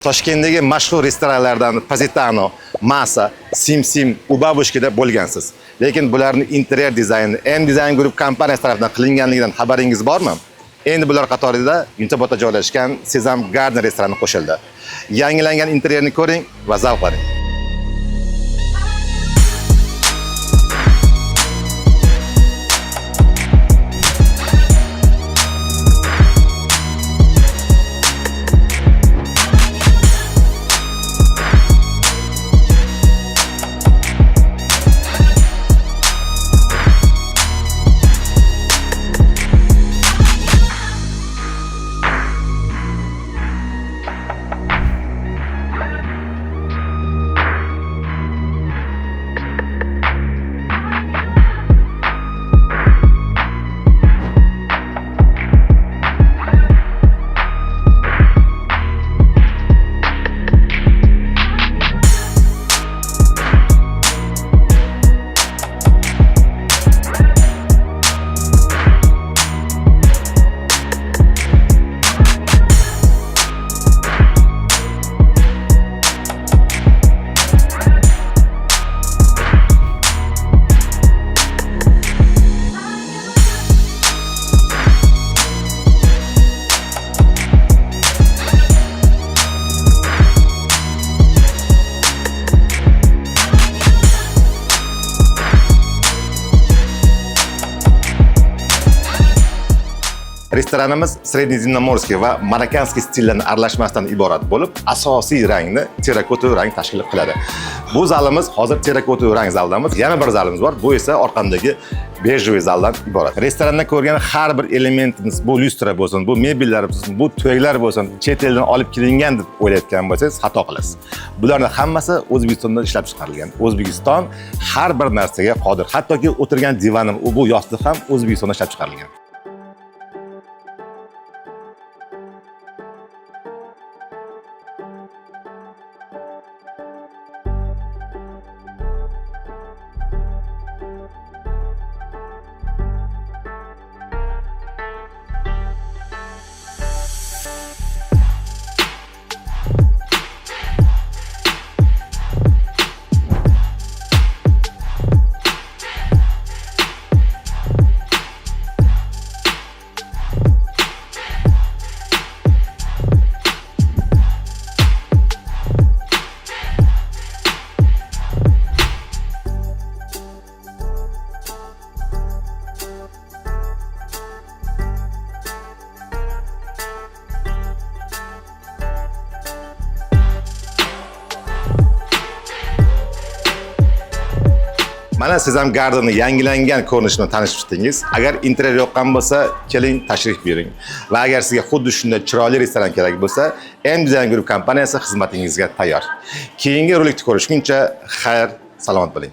Toshkentdagi mashhur restoranlardan Positano, Masa, Sim, Ubabushkada bo'lgansiz. Lekin bularning interior dizayni M-Design Group kompaniyasi tomonidan qilinganligidan xabaringiz bormi? Endi bular qatorida Yunusobodda joylashgan Sezam Garden restorani qo'shildi. Yangilangan interierni ko'ring va zavq oling. Restoranimiz Srednezemnomorskiy va Marakanskiy stillarning aralashmasidan iborat bo'lib, asosiy rangni terakota rang tashkil qiladi. Bu zalimiz hozir terakota rang zaldamiz. Yana bir zalimiz bor. Bu esa orqamdagi bejli zaldan iborat. Restoranda ko'rgan har bir elementimiz, bu lyustra bo'lsin, bu mebellar bo'lsin, bu to'ylar bo'lsin, chet eldan olib kelingan deb o'ylayotgan bo'lsangiz, xato qilasiz. Bularning hammasi O'zbekistonda ishlab chiqarilgan. O'zbekiston har bir narsaga qodir. Hattoki o'tirgan divanim, bu yostiq ham O'zbekistonda ishlab chiqarilgan. Mana Sezam Garden'ning yangilangan ko'rinishini tanishib chiqdingiz. Agar interior yoqqan bo'lsa, keling tashrif buyuring. Va agar sizga xuddi shunday chiroyli restoran kerak bo'lsa, M-Design Group kompaniyasi xizmatingizga tayyor. Keyingi rolikni ko'rishguncha xayr, salomat bo'ling.